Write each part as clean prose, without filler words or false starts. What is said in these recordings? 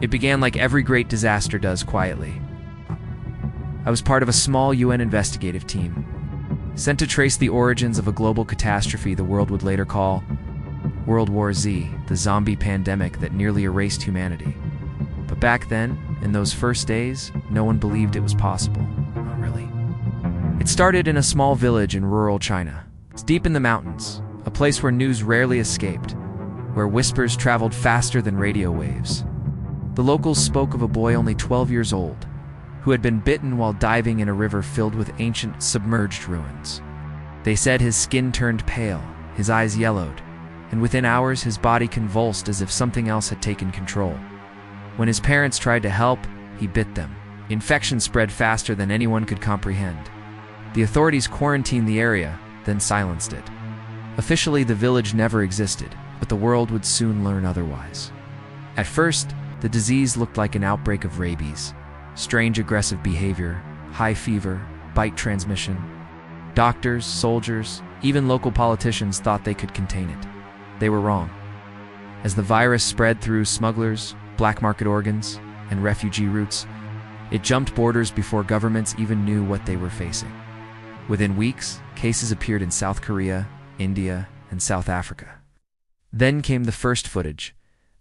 It began like every great disaster does, quietly. I was part of a small UN investigative team, sent to trace the origins of a global catastrophe the world would later call World War Z, the zombie pandemic that nearly erased humanity. But back then, in those first days, no one believed it was possible. Not really. It started in a small village in rural China. It's deep in the mountains, a place where news rarely escaped, where whispers traveled faster than radio waves. The locals spoke of a boy only 12 years old, who had been bitten while diving in a river filled with ancient, submerged ruins. They said his skin turned pale, his eyes yellowed, and within hours his body convulsed as if something else had taken control. When his parents tried to help, he bit them. Infection spread faster than anyone could comprehend. The authorities quarantined the area, then silenced it. Officially, the village never existed, but the world would soon learn otherwise. At first, the disease looked like an outbreak of rabies. Strange aggressive behavior, high fever, bite transmission. Doctors, soldiers, even local politicians thought they could contain it. They were wrong. As the virus spread through smugglers, black market organs, and refugee routes, it jumped borders before governments even knew what they were facing. Within weeks, cases appeared in South Korea, India, and South Africa. Then came the first footage,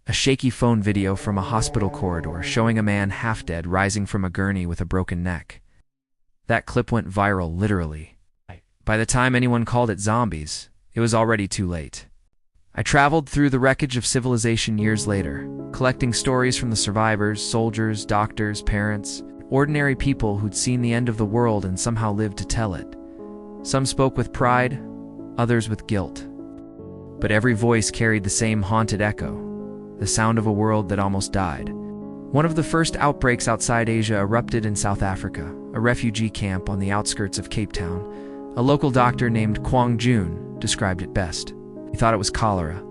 a shaky phone video from a hospital corridor showing a man half dead rising from a gurney with a broken neck. That clip went viral, literally. By the time anyone called it zombies, it was already too late. I traveled through the wreckage of civilization years later, collecting stories from the survivors, soldiers, doctors, parents, ordinary people who'd seen the end of the world and somehow lived to tell it. Some spoke with pride, others with guilt. But every voice carried the same haunted echo, the sound of a world that almost died. One of the first outbreaks outside Asia erupted in South Africa, a refugee camp on the outskirts of Cape Town. A local doctor named Kwang Jun described it best. He thought it was cholera.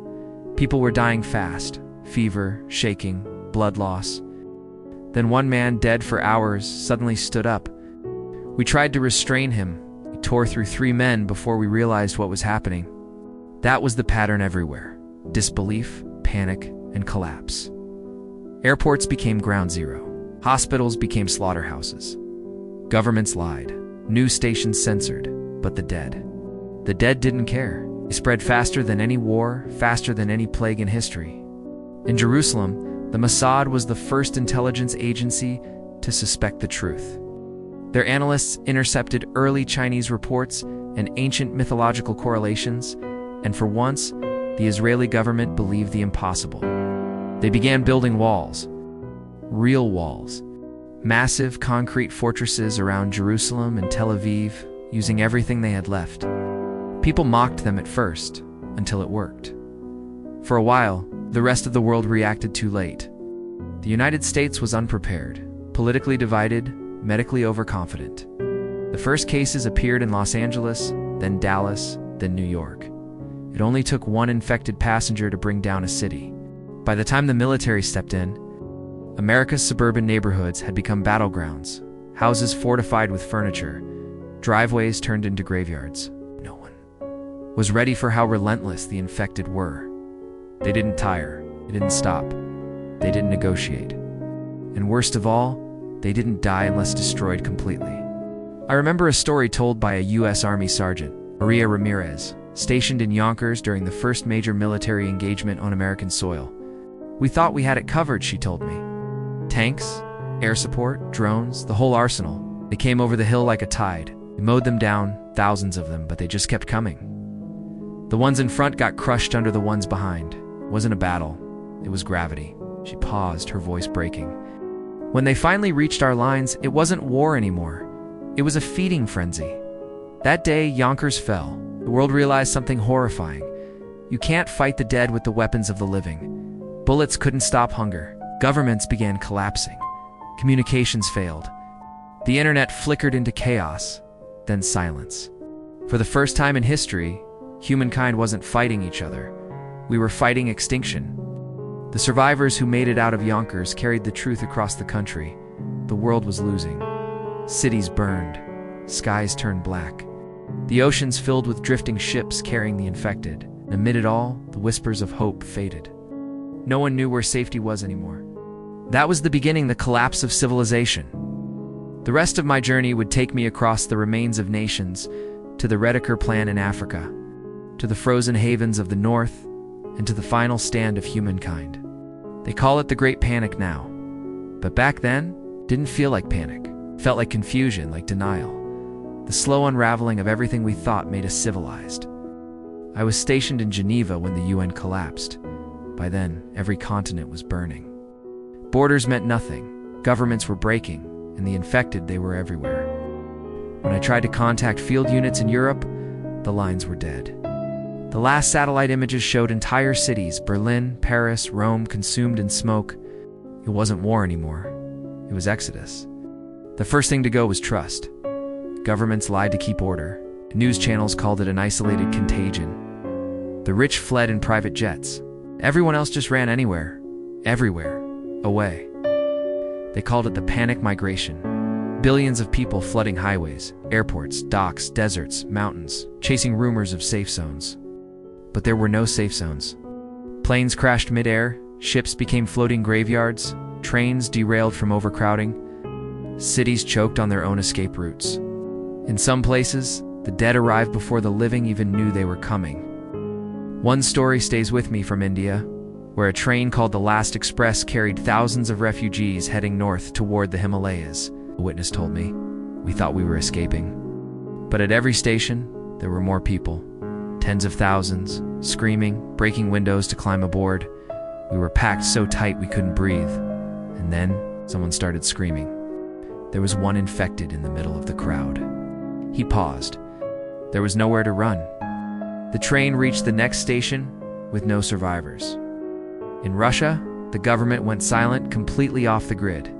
People were dying fast, fever, shaking, blood loss. Then one man, dead for hours, suddenly stood up. We tried to restrain him. He tore through 3 men before we realized what was happening. That was the pattern everywhere: disbelief, panic, and collapse. Airports became ground zero. Hospitals became slaughterhouses. Governments lied. News stations censored. But the dead didn't care. They spread faster than any war, faster than any plague in history. In Jerusalem, the Mossad was the first intelligence agency to suspect the truth. Their analysts intercepted early Chinese reports and ancient mythological correlations, and for once, the Israeli government believed the impossible. They began building walls. Real walls. Massive concrete fortresses around Jerusalem and Tel Aviv, using everything they had left. People mocked them at first, until it worked. For a while, the rest of the world reacted too late. The United States was unprepared, politically divided, medically overconfident. The first cases appeared in Los Angeles, then Dallas, then New York. It only took one infected passenger to bring down a city. By the time the military stepped in, America's suburban neighborhoods had become battlegrounds, houses fortified with furniture, driveways turned into graveyards. No one was ready for how relentless the infected were. They didn't tire, they didn't stop, they didn't negotiate. And worst of all, they didn't die unless destroyed completely. I remember a story told by a U.S. Army Sergeant, Maria Ramirez, stationed in Yonkers during the first major military engagement on American soil. "We thought we had it covered," she told me. Tanks, air support, drones, the whole arsenal. They came over the hill like a tide. We mowed them down, thousands of them, but they just kept coming. The ones in front got crushed under the ones behind. It wasn't a battle, it was gravity. She paused, her voice breaking. When they finally reached our lines, it wasn't war anymore. It was a feeding frenzy. That day, Yonkers fell. The world realized something horrifying. You can't fight the dead with the weapons of the living. Bullets couldn't stop hunger. Governments began collapsing. Communications failed. The internet flickered into chaos, then silence. For the first time in history, humankind wasn't fighting each other. We were fighting extinction. The survivors who made it out of Yonkers carried the truth across the country. The world was losing. Cities burned. Skies turned black. The oceans filled with drifting ships carrying the infected. Amid it all, the whispers of hope faded. No one knew where safety was anymore. That was the beginning, the collapse of civilization. The rest of my journey would take me across the remains of nations, to the Retelling plan in Africa, to the frozen havens of the north, and to the final stand of humankind. They call it the Great Panic now, but back then, didn't feel like panic. Felt like confusion, like denial. The slow unraveling of everything we thought made us civilized. I was stationed in Geneva when the UN collapsed. By then, every continent was burning. Borders meant nothing. Governments were breaking, and the infected, they were everywhere. When I tried to contact field units in Europe, the lines were dead. The last satellite images showed entire cities, Berlin, Paris, Rome, consumed in smoke. It wasn't war anymore. It was exodus. The first thing to go was trust. Governments lied to keep order. News channels called it an isolated contagion. The rich fled in private jets. Everyone else just ran anywhere, everywhere, away. They called it the panic migration. Billions of people flooding highways, airports, docks, deserts, mountains, chasing rumors of safe zones. But there were no safe zones. Planes crashed mid-air, ships became floating graveyards, trains derailed from overcrowding, cities choked on their own escape routes. In some places, the dead arrived before the living even knew they were coming. One story stays with me from India, where a train called the Last Express carried thousands of refugees heading north toward the Himalayas. A witness told me, "We thought we were escaping." But at every station, there were more people. Tens of thousands, screaming, breaking windows to climb aboard. We were packed so tight we couldn't breathe. And then, someone started screaming. There was one infected in the middle of the crowd. He paused. There was nowhere to run. The train reached the next station with no survivors. In Russia, the government went silent, completely off the grid.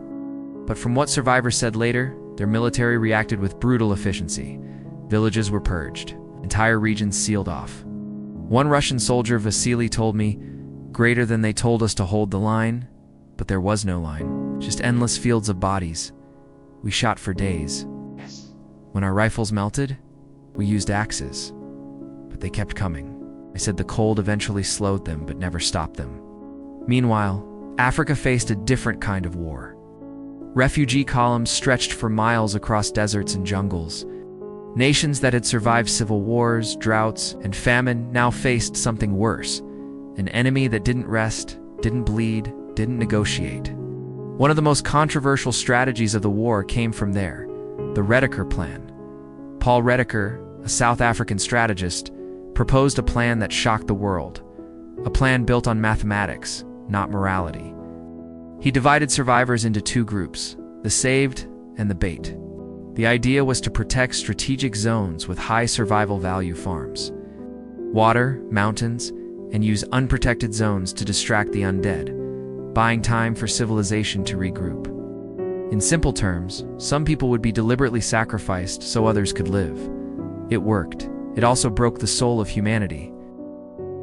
But from what survivors said later, their military reacted with brutal efficiency. Villages were purged, entire regions sealed off. One Russian soldier, Vasily, told me, "Greater than they told us to hold the line, but there was no line, just endless fields of bodies. We shot for days. When our rifles melted, we used axes, but they kept coming." I said the cold eventually slowed them, but never stopped them. Meanwhile, Africa faced a different kind of war. Refugee columns stretched for miles across deserts and jungles. Nations that had survived civil wars, droughts, and famine now faced something worse. An enemy that didn't rest, didn't bleed, didn't negotiate. One of the most controversial strategies of the war came from there, the Retelling plan. Paul Retelling, a South African strategist, proposed a plan that shocked the world. A plan built on mathematics, not morality. He divided survivors into two groups, the saved and the bait. The idea was to protect strategic zones with high survival value farms, water, mountains, and use unprotected zones to distract the undead, buying time for civilization to regroup. In simple terms, some people would be deliberately sacrificed so others could live. It worked. It also broke the soul of humanity.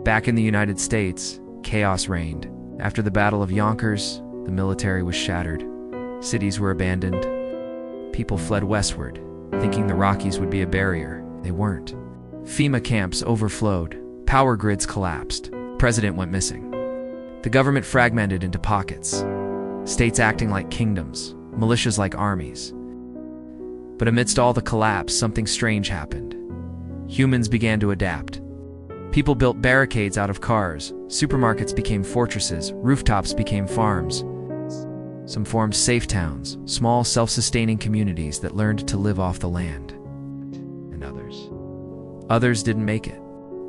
Back in the United States, chaos reigned. After the Battle of Yonkers, the military was shattered. Cities were abandoned. People fled westward, thinking the Rockies would be a barrier. They weren't. FEMA camps overflowed. Power grids collapsed. President went missing. The government fragmented into pockets. States acting like kingdoms, militias like armies. But amidst all the collapse, something strange happened. Humans began to adapt. People built barricades out of cars, supermarkets became fortresses, rooftops became farms. Some formed safe towns, small self-sustaining communities that learned to live off the land. And others didn't make it.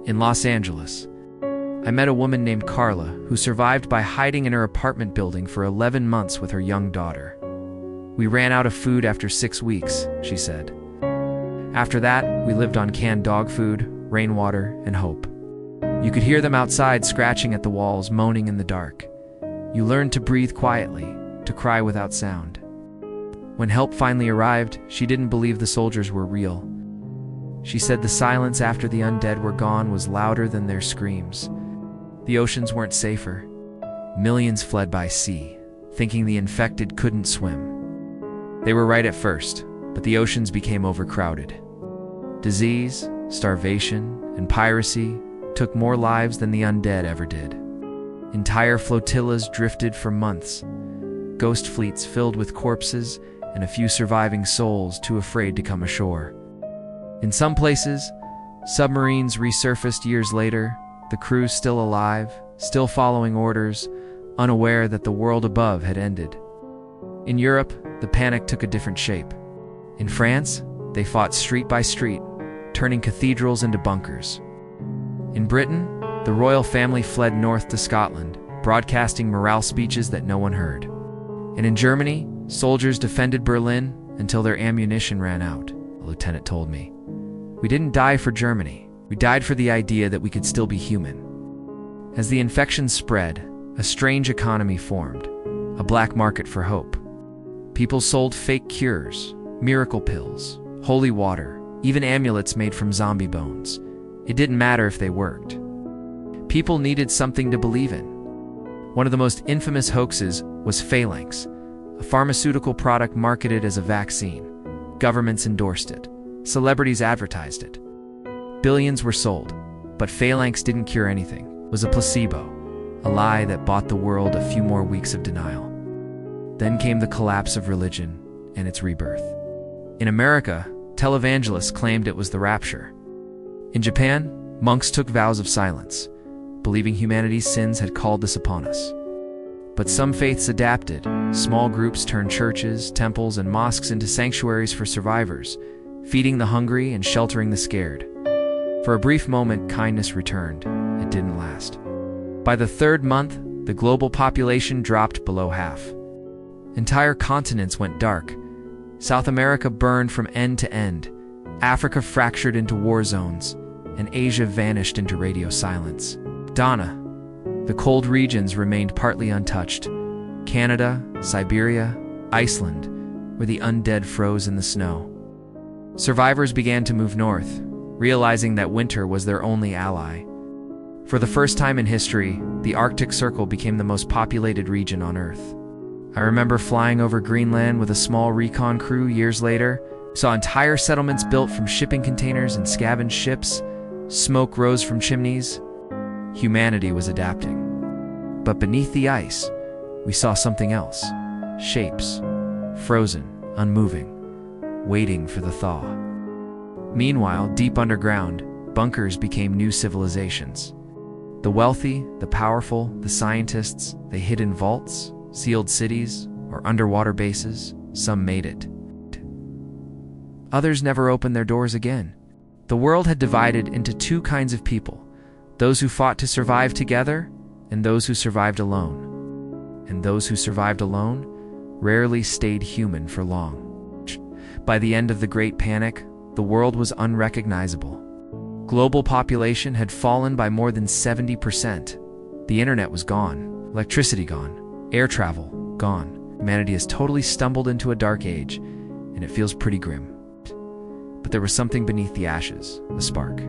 In Los Angeles, I met a woman named Carla who survived by hiding in her apartment building for 11 months with her young daughter. "We ran out of food after 6 weeks," she said. "After that, we lived on canned dog food, rainwater, and hope. You could hear them outside scratching at the walls, moaning in the dark. You learned to breathe quietly, to cry without sound." When help finally arrived, she didn't believe the soldiers were real. She said the silence after the undead were gone was louder than their screams. The oceans weren't safer. Millions fled by sea, thinking the infected couldn't swim. They were right at first, but the oceans became overcrowded. Disease, starvation, and piracy took more lives than the undead ever did. Entire flotillas drifted for months. ghost fleets filled with corpses and a few surviving souls too afraid to come ashore. In some places, submarines resurfaced years later, the crew still alive, still following orders, unaware that the world above had ended. In Europe, the panic took a different shape. In France, they fought street by street, turning cathedrals into bunkers. In Britain, the royal family fled north to Scotland, broadcasting morale speeches that no one heard. And in Germany, soldiers defended Berlin until their ammunition ran out, a lieutenant told me. We didn't die for Germany. We died for the idea that we could still be human. As the infection spread, a strange economy formed, a black market for hope. People sold fake cures, miracle pills, holy water, even amulets made from zombie bones. It didn't matter if they worked. People needed something to believe in. One of the most infamous hoaxes was phalanx, a pharmaceutical product marketed as a vaccine. Governments endorsed it. Celebrities advertised it. Billions were sold, but phalanx didn't cure anything. It was a placebo, a lie that bought the world a few more weeks of denial. Then came the collapse of religion and its rebirth. In America, televangelists claimed it was the rapture. In Japan, monks took vows of silence, believing humanity's sins had called this upon us. But some faiths adapted. Small groups turned churches, temples, and mosques into sanctuaries for survivors, feeding the hungry and sheltering the scared. For a brief moment, kindness returned. It didn't last. By the third month, the global population dropped below half. Entire continents went dark. South America burned from end to end. Africa fractured into war zones, and Asia vanished into radio silence. Donna. The cold regions remained partly untouched. Canada, Siberia, Iceland, where the undead froze in the snow. Survivors began to move north, realizing that winter was their only ally. For the first time in history, the Arctic Circle became the most populated region on Earth. I remember flying over Greenland with a small recon crew years later, saw entire settlements built from shipping containers and scavenged ships. Smoke rose from chimneys. Humanity was adapting. But beneath the ice, we saw something else. Shapes. Frozen, unmoving, waiting for the thaw. Meanwhile, deep underground, bunkers became new civilizations. The wealthy, the powerful, the scientists, they hid in vaults, sealed cities, or underwater bases. Some made it. Others never opened their doors again. The world had divided into two kinds of people, those who fought to survive together and those who survived alone. And those who survived alone rarely stayed human for long. By the end of the Great Panic, the world was unrecognizable. Global population had fallen by more than 70%. The internet was gone, electricity gone, air travel gone. Humanity has totally stumbled into a dark age, and it feels pretty grim. But there was something beneath the ashes, a spark.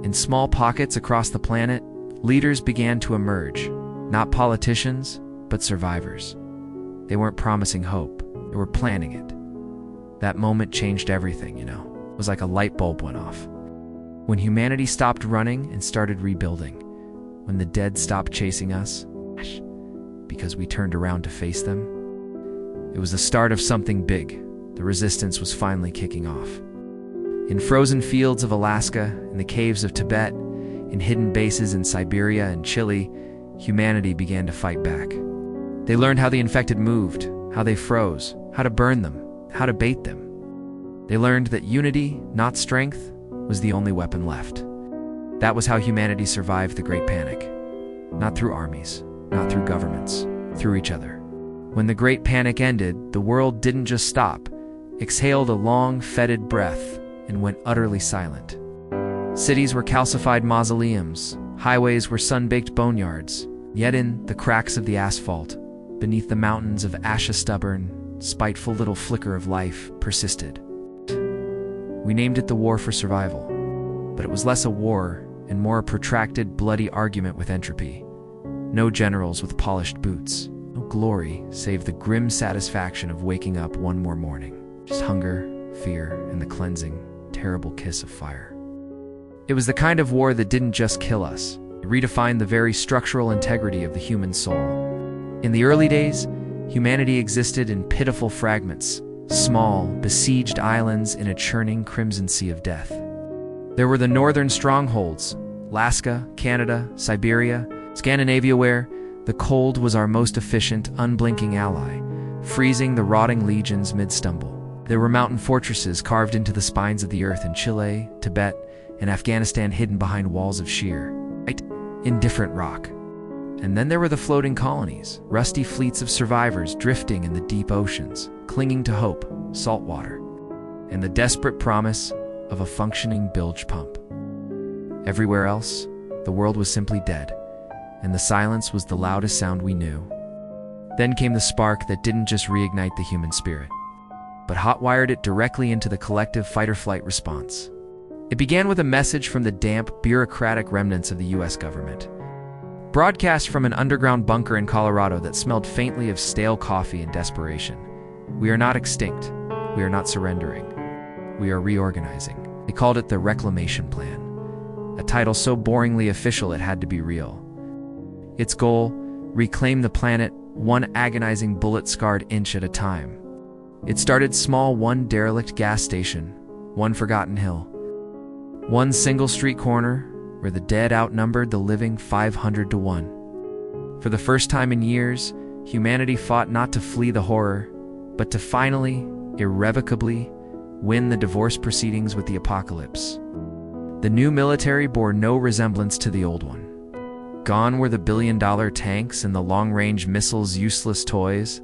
In small pockets across the planet, leaders began to emerge, not politicians, but survivors. They weren't promising hope, they were planning it. That moment changed everything, It was like a light bulb went off. When humanity stopped running and started rebuilding, when the dead stopped chasing us, because we turned around to face them, it was the start of something big. The resistance was finally kicking off. In frozen fields of Alaska, in the caves of Tibet, in hidden bases in Siberia and Chile, humanity began to fight back. They learned how the infected moved, how they froze, how to burn them, how to bait them. They learned that unity, not strength, was the only weapon left. That was how humanity survived the Great Panic. Not through armies, not through governments, through each other. When the Great Panic ended, the world didn't just stop, exhaled a long, fetid breath, and went utterly silent. Cities were calcified mausoleums, highways were sun-baked boneyards, yet in the cracks of the asphalt, beneath the mountains of ash, a stubborn, spiteful little flicker of life persisted. We named it the War for Survival, but it was less a war and more a protracted, bloody argument with entropy. No generals with polished boots, no glory save the grim satisfaction of waking up one more morning. Just hunger, fear, and the cleansing, terrible kiss of fire. It was the kind of war that didn't just kill us, it redefined the very structural integrity of the human soul. In the early days, humanity existed in pitiful fragments, small, besieged islands in a churning crimson sea of death. There were the northern strongholds, Alaska, Canada, Siberia, Scandinavia, where the cold was our most efficient, unblinking ally, freezing the rotting legions mid-stumble. There were mountain fortresses carved into the spines of the earth in Chile, Tibet, and Afghanistan, hidden behind walls of sheer, indifferent rock. And then there were the floating colonies, rusty fleets of survivors drifting in the deep oceans, clinging to hope, salt water, and the desperate promise of a functioning bilge pump. Everywhere else, the world was simply dead, and the silence was the loudest sound we knew. Then came the spark that didn't just reignite the human spirit, but hotwired it directly into the collective fight-or-flight response. It began with a message from the damp, bureaucratic remnants of the US government, broadcast from an underground bunker in Colorado that smelled faintly of stale coffee and desperation. We are not extinct. We are not surrendering. We are reorganizing. They called it the Reclamation Plan, a title so boringly official it had to be real. Its goal: reclaim the planet one agonizing bullet-scarred inch at a time. It started small: one derelict gas station, one forgotten hill, one single street corner where the dead outnumbered the living 500 to 1. For the first time in years, humanity fought not to flee the horror, but to finally, irrevocably, win the divorce proceedings with the apocalypse. The new military bore no resemblance to the old one. Gone were the billion-dollar tanks and the long-range missiles, useless toys.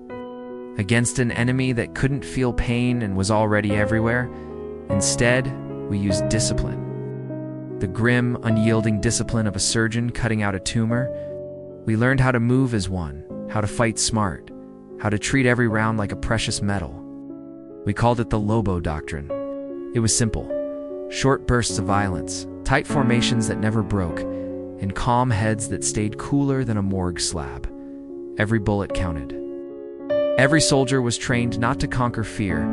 Against an enemy that couldn't feel pain and was already everywhere, instead, we used discipline. The grim, unyielding discipline of a surgeon cutting out a tumor. We learned how to move as one, how to fight smart, how to treat every round like a precious metal. We called it the Lobo Doctrine. It was simple: short bursts of violence, tight formations that never broke, and calm heads that stayed cooler than a morgue slab. Every bullet counted. Every soldier was trained not to conquer fear,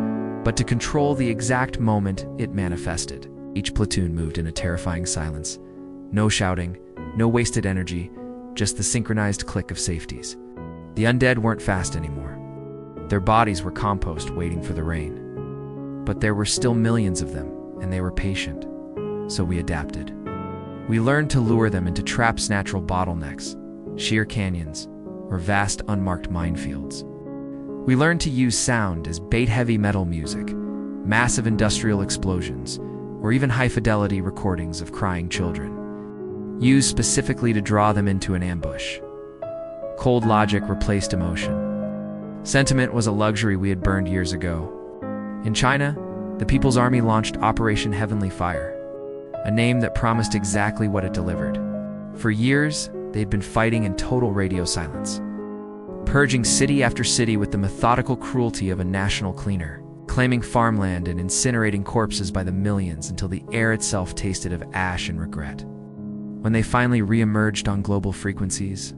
but to control the exact moment it manifested. Each platoon moved in a terrifying silence. No shouting, no wasted energy, just the synchronized click of safeties. The undead weren't fast anymore. Their bodies were compost waiting for the rain. But there were still millions of them, and they were patient. So we adapted. We learned to lure them into traps, natural bottlenecks, sheer canyons, or vast unmarked minefields. We learned to use sound as bait: heavy metal music, massive industrial explosions, or even high-fidelity recordings of crying children, used specifically to draw them into an ambush. Cold logic replaced emotion. Sentiment was a luxury we had burned years ago. In China, the People's Army launched Operation Heavenly Fire, a name that promised exactly what it delivered. For years, they'd been fighting in total radio silence, purging city after city with the methodical cruelty of a national cleaner, claiming farmland and incinerating corpses by the millions until the air itself tasted of ash and regret. When they finally re-emerged on global frequencies,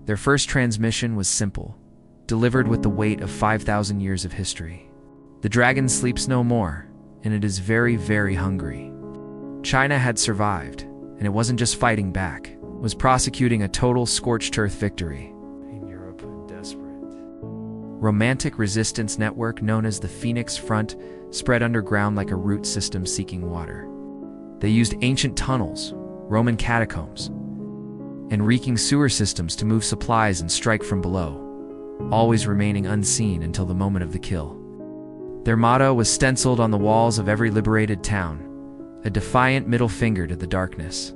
their first transmission was simple, delivered with the weight of 5,000 years of history. The dragon sleeps no more, and it is very, very hungry. China had survived, and it wasn't just fighting back, it was prosecuting a total scorched earth victory. Romantic resistance network known as the Phoenix Front spread underground like a root system seeking water. They used ancient tunnels, Roman catacombs, and reeking sewer systems to move supplies and strike from below, always remaining unseen until the moment of the kill. Their motto was stenciled on the walls of every liberated town, a defiant middle finger to the darkness.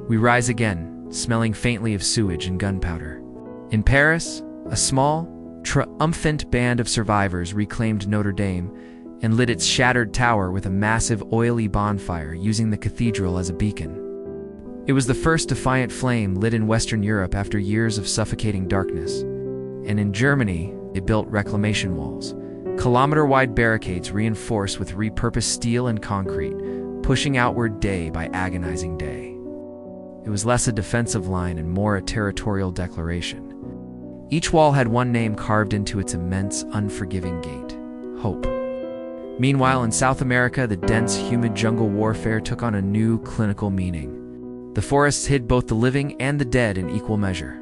We rise again, smelling faintly of sewage and gunpowder. In Paris, a small, triumphant band of survivors reclaimed Notre Dame and lit its shattered tower with a massive oily bonfire using the cathedral as a beacon. It was the first defiant flame lit in Western Europe after years of suffocating darkness. And in Germany, they built reclamation walls, kilometer-wide barricades reinforced with repurposed steel and concrete, pushing outward day by agonizing day. It was less a defensive line and more a territorial declaration. Each wall had one name carved into its immense, unforgiving gate: hope. Meanwhile, in South America, the dense, humid jungle warfare took on a new, clinical meaning. The forests hid both the living and the dead in equal measure.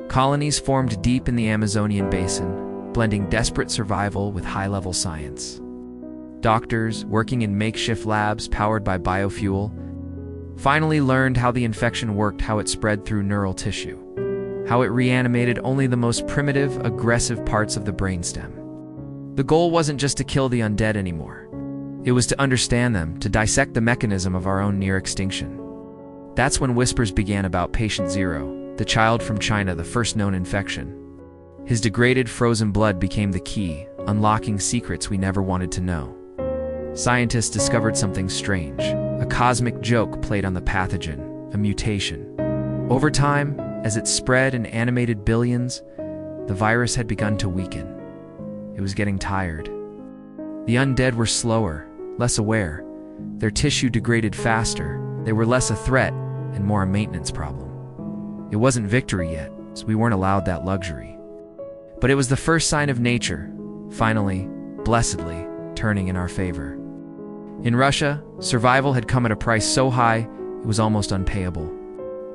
Colonies formed deep in the Amazonian basin, blending desperate survival with high-level science. Doctors, working in makeshift labs powered by biofuel, finally learned how the infection worked, how it spread through neural tissue, how it reanimated only the most primitive, aggressive parts of the brainstem. The goal wasn't just to kill the undead anymore. It was to understand them, to dissect the mechanism of our own near extinction. That's when whispers began about Patient Zero, the child from China, the first known infection. His degraded, frozen blood became the key, unlocking secrets we never wanted to know. Scientists discovered something strange, a cosmic joke played on the pathogen, a mutation. Over time, as it spread and animated billions, the virus had begun to weaken. It was getting tired. The undead were slower, less aware. Their tissue degraded faster. They were less a threat and more a maintenance problem. It wasn't victory yet, so we weren't allowed that luxury. But it was the first sign of nature, finally, blessedly, turning in our favor. In Russia, survival had come at a price so high, it was almost unpayable.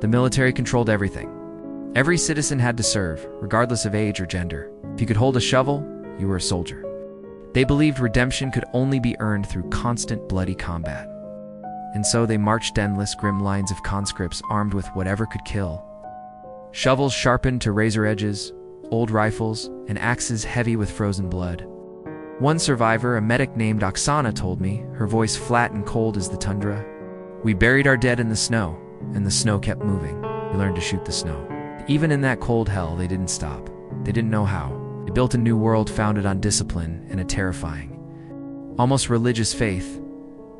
The military controlled everything. Every citizen had to serve, regardless of age or gender. If you could hold a shovel, you were a soldier. They believed redemption could only be earned through constant bloody combat. And so they marched endless, grim lines of conscripts armed with whatever could kill. Shovels sharpened to razor edges, old rifles, and axes heavy with frozen blood. One survivor, a medic named Oksana, told me, her voice flat and cold as the tundra, "We buried our dead in the snow, and the snow kept moving. We learned to shoot the snow." Even in that cold hell, they didn't stop. They didn't know how. They built a new world founded on discipline and a terrifying, almost religious faith,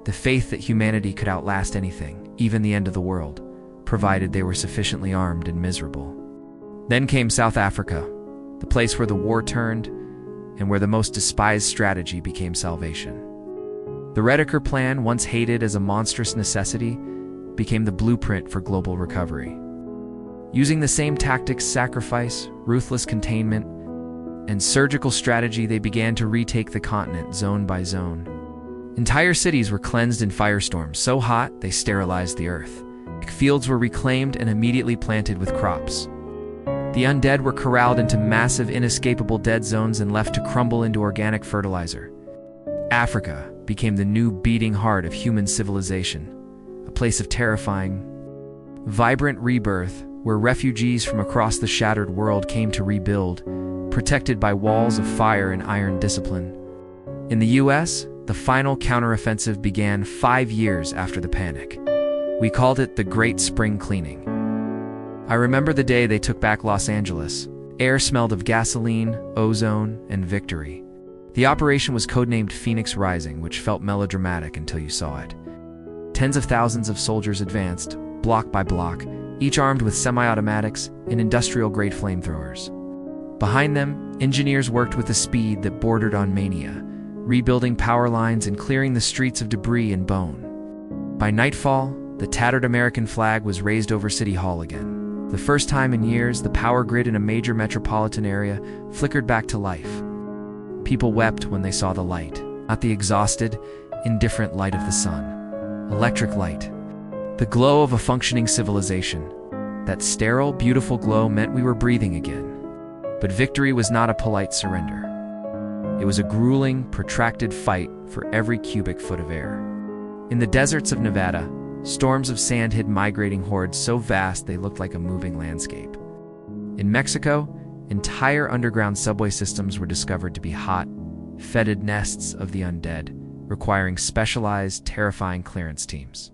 the faith that humanity could outlast anything, even the end of the world, provided they were sufficiently armed and miserable. Then came South Africa, the place where the war turned and where the most despised strategy became salvation. The Retelling plan, once hated as a monstrous necessity, became the blueprint for global recovery. Using the same tactics, sacrifice, ruthless containment, and surgical strategy, they began to retake the continent zone by zone. Entire cities were cleansed in firestorms so hot they sterilized the earth. Fields were reclaimed and immediately planted with crops. The undead were corralled into massive, inescapable dead zones and left to crumble into organic fertilizer. Africa became the new beating heart of human civilization, a place of terrifying, vibrant rebirth where refugees from across the shattered world came to rebuild, protected by walls of fire and iron discipline. In the US, the final counteroffensive began 5 years after the panic. We called it the Great Spring Cleaning. I remember the day they took back Los Angeles. Air smelled of gasoline, ozone, and victory. The operation was codenamed Phoenix Rising, which felt melodramatic until you saw it. Tens of thousands of soldiers advanced, block by block, each armed with semi-automatics and industrial-grade flamethrowers. Behind them, engineers worked with a speed that bordered on mania, rebuilding power lines and clearing the streets of debris and bone. By nightfall, the tattered American flag was raised over City Hall again. The first time in years, the power grid in a major metropolitan area flickered back to life. People wept when they saw the light, not the exhausted, indifferent light of the sun. Electric light. The glow of a functioning civilization. That sterile, beautiful glow meant we were breathing again. But victory was not a polite surrender. It was a grueling, protracted fight for every cubic foot of air. In the deserts of Nevada, storms of sand hid migrating hordes so vast they looked like a moving landscape. In Mexico, entire underground subway systems were discovered to be hot, fetid nests of the undead, requiring specialized, terrifying clearance teams.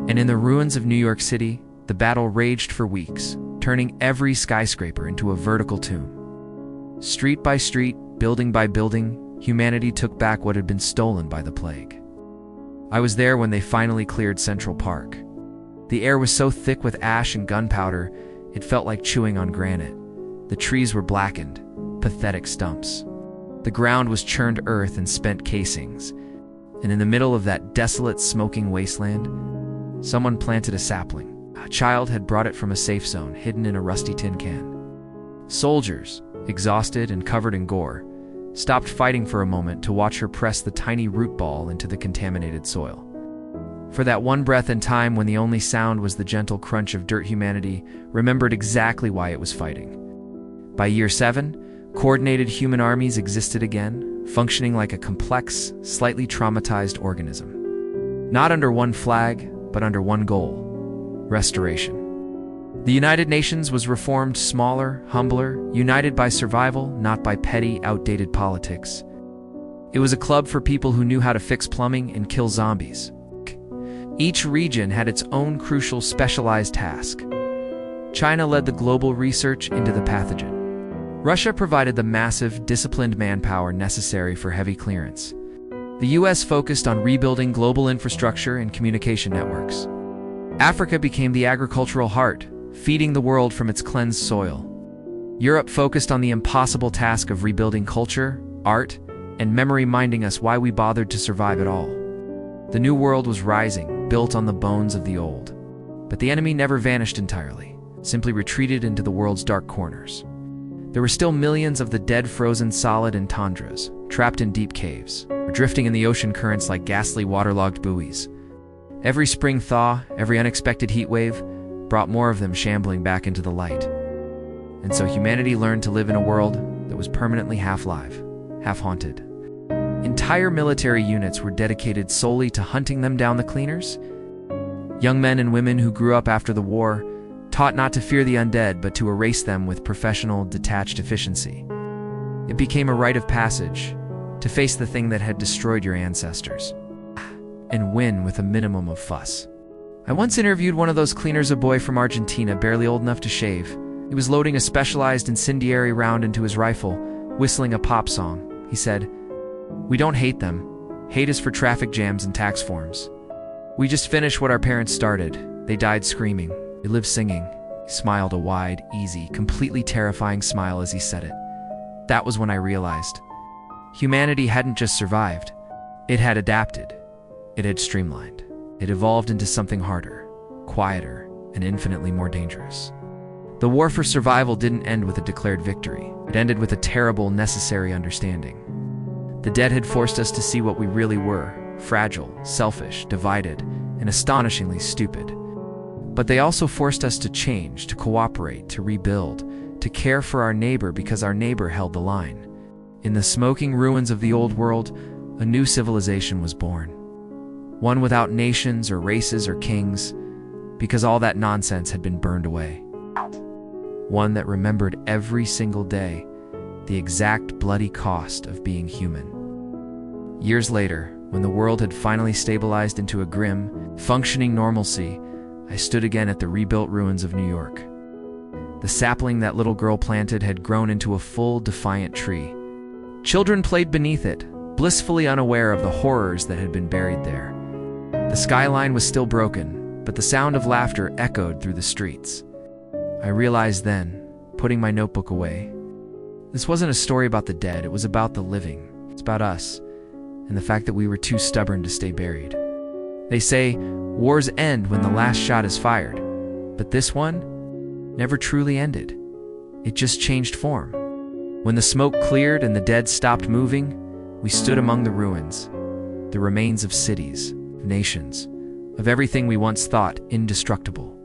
And in the ruins of New York City, the battle raged for weeks, turning every skyscraper into a vertical tomb. Street by street, building by building, humanity took back what had been stolen by the plague. I was there when they finally cleared Central Park. The air was so thick with ash and gunpowder, it felt like chewing on granite. The trees were blackened, pathetic stumps. The ground was churned earth and spent casings. And in the middle of that desolate, smoking wasteland, someone planted a sapling. A child had brought it from a safe zone, hidden in a rusty tin can. Soldiers, exhausted and covered in gore, stopped fighting for a moment to watch her press the tiny root ball into the contaminated soil. For that one breath in time when the only sound was the gentle crunch of dirt, humanity remembered exactly why it was fighting. By year 7, coordinated human armies existed again, functioning like a complex, slightly traumatized organism. Not under one flag, but under one goal: restoration. The United Nations was reformed smaller, humbler, united by survival, not by petty, outdated politics. It was a club for people who knew how to fix plumbing and kill zombies. Each region had its own crucial specialized task. China led the global research into the pathogen. Russia provided the massive, disciplined manpower necessary for heavy clearance. The US focused on rebuilding global infrastructure and communication networks. Africa became the agricultural heart, feeding the world from its cleansed soil. Europe focused on the impossible task of rebuilding culture, art, and memory, reminding us why we bothered to survive at all. The new world was rising, built on the bones of the old. But the enemy never vanished entirely, simply retreated into the world's dark corners. There were still millions of the dead frozen solid in tundras, trapped in deep caves, or drifting in the ocean currents like ghastly waterlogged buoys. Every spring thaw, every unexpected heat wave, brought more of them shambling back into the light. And so humanity learned to live in a world that was permanently half live, half haunted. Entire military units were dedicated solely to hunting them down, the cleaners. Young men and women who grew up after the war, taught not to fear the undead but to erase them with professional, detached efficiency. It became a rite of passage to face the thing that had destroyed your ancestors, and win with a minimum of fuss. I once interviewed one of those cleaners, a boy from Argentina, barely old enough to shave. He was loading a specialized incendiary round into his rifle, whistling a pop song. He said, "We don't hate them. Hate is for traffic jams and tax forms. We just finished what our parents started. They died screaming. They lived singing." He smiled a wide, easy, completely terrifying smile as he said it. That was when I realized humanity hadn't just survived. It had adapted. It had streamlined. It evolved into something harder, quieter, and infinitely more dangerous. The war for survival didn't end with a declared victory. It ended with a terrible, necessary understanding. The dead had forced us to see what we really were: fragile, selfish, divided, and astonishingly stupid. But they also forced us to change, to cooperate, to rebuild, to care for our neighbor because our neighbor held the line. In the smoking ruins of the old world, a new civilization was born. One without nations or races or kings, because all that nonsense had been burned away. One that remembered every single day the exact bloody cost of being human. Years later, when the world had finally stabilized into a grim, functioning normalcy, I stood again at the rebuilt ruins of New York. The sapling that little girl planted had grown into a full, defiant tree. Children played beneath it, blissfully unaware of the horrors that had been buried there. The skyline was still broken, but the sound of laughter echoed through the streets. I realized then, putting my notebook away, this wasn't a story about the dead, it was about the living. It's about us, and the fact that we were too stubborn to stay buried. They say, wars end when the last shot is fired, but this one never truly ended. It just changed form. When the smoke cleared and the dead stopped moving, we stood among the ruins, the remains of cities, of nations, of everything we once thought indestructible.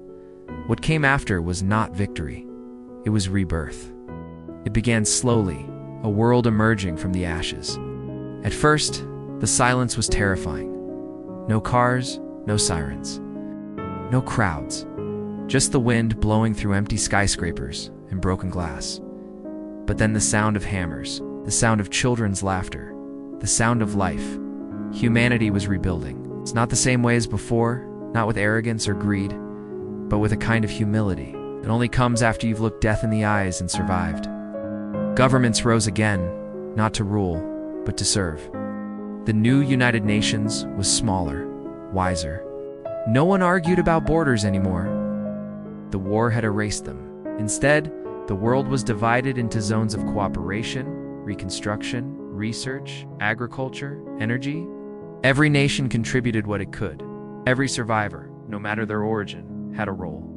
What came after was not victory, it was rebirth. It began slowly, a world emerging from the ashes. At first, the silence was terrifying. No cars, no sirens, no crowds, just the wind blowing through empty skyscrapers and broken glass. But then the sound of hammers, the sound of children's laughter, the sound of life. Humanity was rebuilding. It's not the same way as before, not with arrogance or greed, but with a kind of humility that only comes after you've looked death in the eyes and survived. Governments rose again, not to rule, but to serve. The new United Nations was smaller, wiser. No one argued about borders anymore. The war had erased them. Instead, the world was divided into zones of cooperation, reconstruction, research, agriculture, energy. Every nation contributed what it could. Every survivor, no matter their origin, had a role.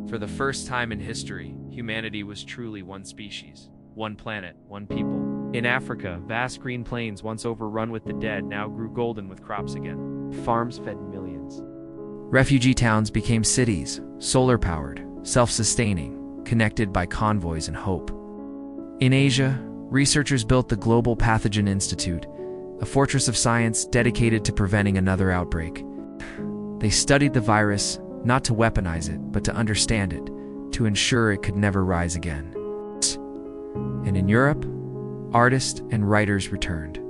For the first time in history, humanity was truly one species, one planet, one people. In Africa, vast green plains once overrun with the dead now grew golden with crops again. Farms fed millions. Refugee towns became cities, solar-powered, self-sustaining, connected by convoys and hope. In Asia, researchers built the Global Pathogen Institute, a fortress of science dedicated to preventing another outbreak. They studied the virus, not to weaponize it, but to understand it, to ensure it could never rise again. And in Europe, artists and writers returned.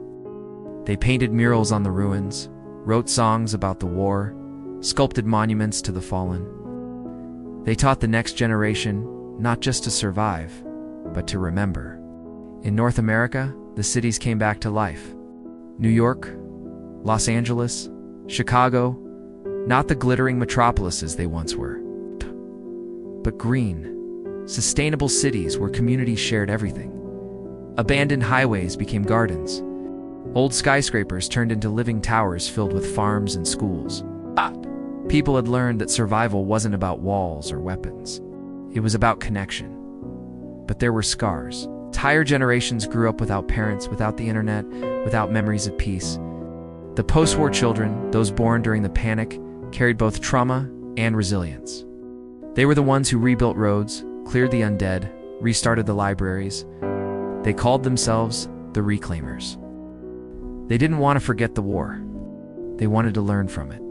They painted murals on the ruins, wrote songs about the war, sculpted monuments to the fallen. They taught the next generation not just to survive, but to remember. In North America, the cities came back to life. New York, Los Angeles, Chicago, not the glittering metropolises they once were, but green, sustainable cities where communities shared everything. Abandoned highways became gardens. Old skyscrapers turned into living towers filled with farms and schools. People had learned that survival wasn't about walls or weapons. It was about connection. But there were scars. Entire generations grew up without parents, without the internet, without memories of peace. The post-war children, those born during the panic, carried both trauma and resilience. They were the ones who rebuilt roads, cleared the undead, restarted the libraries. They called themselves the Reclaimers. They didn't want to forget the war. They wanted to learn from it.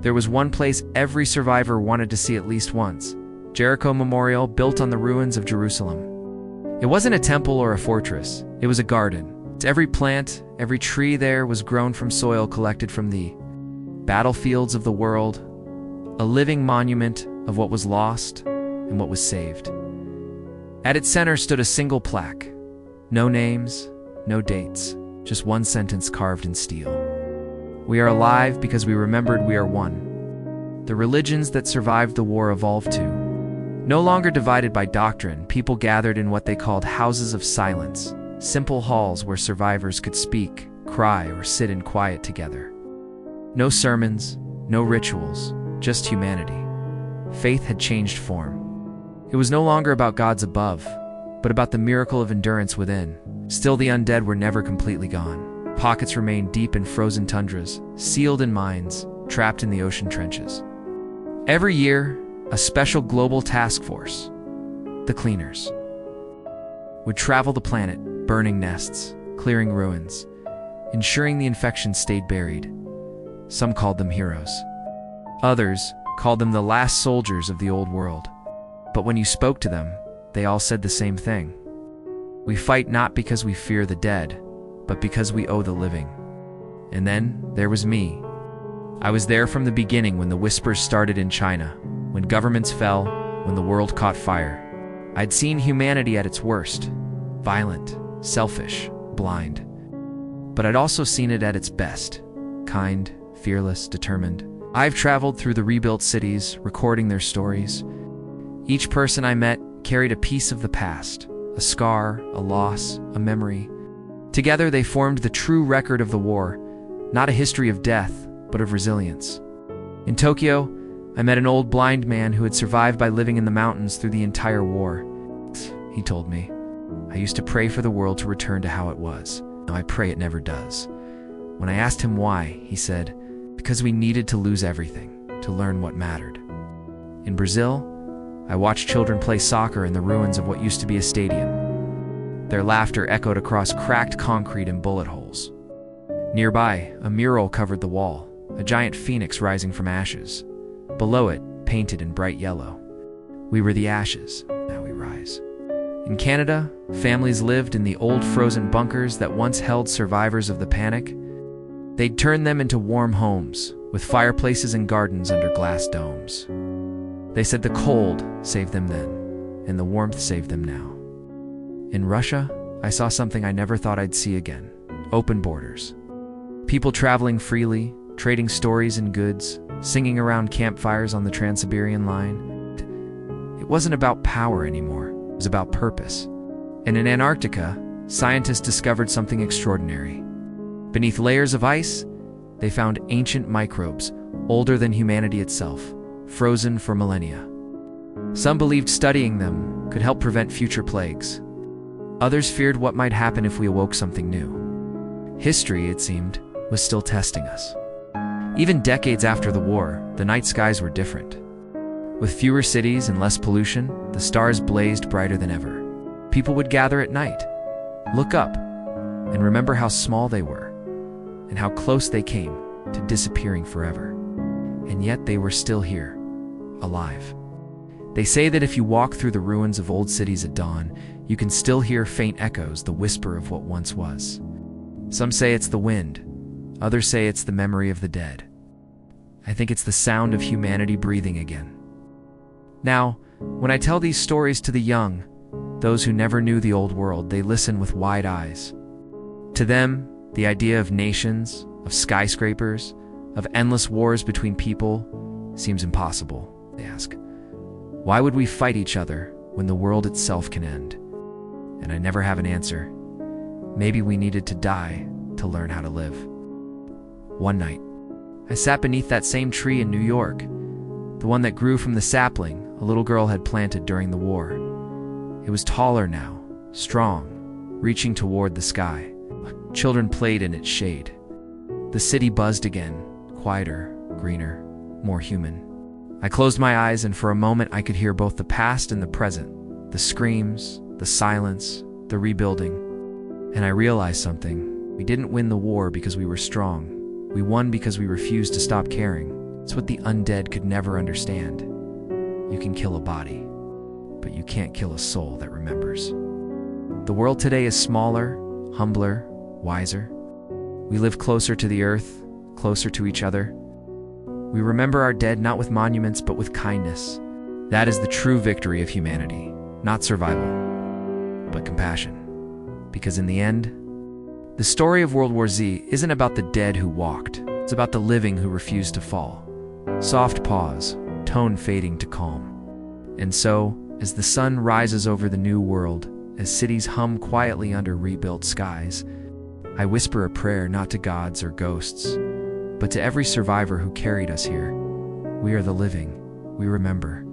There was one place every survivor wanted to see at least once: Jericho Memorial, built on the ruins of Jerusalem. It wasn't a temple or a fortress, it was a garden. Every plant, every tree there was grown from soil collected from the battlefields of the world, a living monument of what was lost and what was saved. At its center stood a single plaque. No names, no dates, just one sentence carved in steel. We are alive because we remembered we are one. The religions that survived the war evolved too. No longer divided by doctrine, people gathered in what they called houses of silence, simple halls where survivors could speak, cry, or sit in quiet together. No sermons, no rituals, just humanity. Faith had changed form. It was no longer about gods above, but about the miracle of endurance within. Still, the undead were never completely gone. Pockets remained deep in frozen tundras, sealed in mines, trapped in the ocean trenches. Every year, a special global task force, the Cleaners, would travel the planet, burning nests, clearing ruins, ensuring the infection stayed buried. Some called them heroes. Others called them the last soldiers of the old world. But when you spoke to them, they all said the same thing. We fight not because we fear the dead, but because we owe the living. And then there was me. I was there from the beginning when the whispers started in China, when governments fell, when the world caught fire. I'd seen humanity at its worst, violent, selfish, blind. But I'd also seen it at its best, kind, fearless, determined. I've traveled through the rebuilt cities, recording their stories. Each person I met carried a piece of the past, a scar, a loss, a memory. Together they formed the true record of the war, not a history of death, but of resilience. In Tokyo, I met an old blind man who had survived by living in the mountains through the entire war. He told me, "I used to pray for the world to return to how it was. Now I pray it never does." When I asked him why, he said, "Because we needed to lose everything, to learn what mattered." In Brazil, I watched children play soccer in the ruins of what used to be a stadium. Their laughter echoed across cracked concrete and bullet holes. Nearby, a mural covered the wall, a giant phoenix rising from ashes. Below it, painted in bright yellow, "We were the ashes, now we rise." In Canada, families lived in the old frozen bunkers that once held survivors of the panic. They'd turned them into warm homes, with fireplaces and gardens under glass domes. They said the cold saved them then, and the warmth saved them now. In Russia, I saw something I never thought I'd see again: open borders. People traveling freely, trading stories and goods, singing around campfires on the Trans-Siberian line. It wasn't about power anymore, it was about purpose. And in Antarctica, scientists discovered something extraordinary. Beneath layers of ice, they found ancient microbes, older than humanity itself, frozen for millennia. Some believed studying them could help prevent future plagues. Others feared what might happen if we awoke something new. History, it seemed, was still testing us. Even decades after the war, the night skies were different. With fewer cities and less pollution, the stars blazed brighter than ever. People would gather at night, look up, and remember how small they were, and how close they came to disappearing forever. And yet they were still here, alive. They say that if you walk through the ruins of old cities at dawn, you can still hear faint echoes, the whisper of what once was. Some say it's the wind, others say it's the memory of the dead. I think it's the sound of humanity breathing again. Now, when I tell these stories to the young, those who never knew the old world, they listen with wide eyes. To them, the idea of nations, of skyscrapers, of endless wars between people seems impossible. They ask, why would we fight each other when the world itself can end? And I never have an answer. Maybe we needed to die to learn how to live. One night, I sat beneath that same tree in New York, the one that grew from the sapling a little girl had planted during the war. It was taller now, strong, reaching toward the sky. Children played in its shade. The city buzzed again, quieter, greener, more human. I closed my eyes, and for a moment I could hear both the past and the present, the screams, the silence, the rebuilding. And I realized something. We didn't win the war because we were strong. We won because we refused to stop caring. It's what the undead could never understand. You can kill a body, but you can't kill a soul that remembers. The world today is smaller, humbler, wiser. We live closer to the earth, closer to each other. We remember our dead not with monuments, but with kindness. That is the true victory of humanity, not survival, but compassion. Because in the end, the story of World War Z isn't about the dead who walked. It's about the living who refused to fall. Soft pause, tone fading to calm. And so, as the sun rises over the new world, as cities hum quietly under rebuilt skies, I whisper a prayer not to gods or ghosts, but to every survivor who carried us here. We are the living. We remember.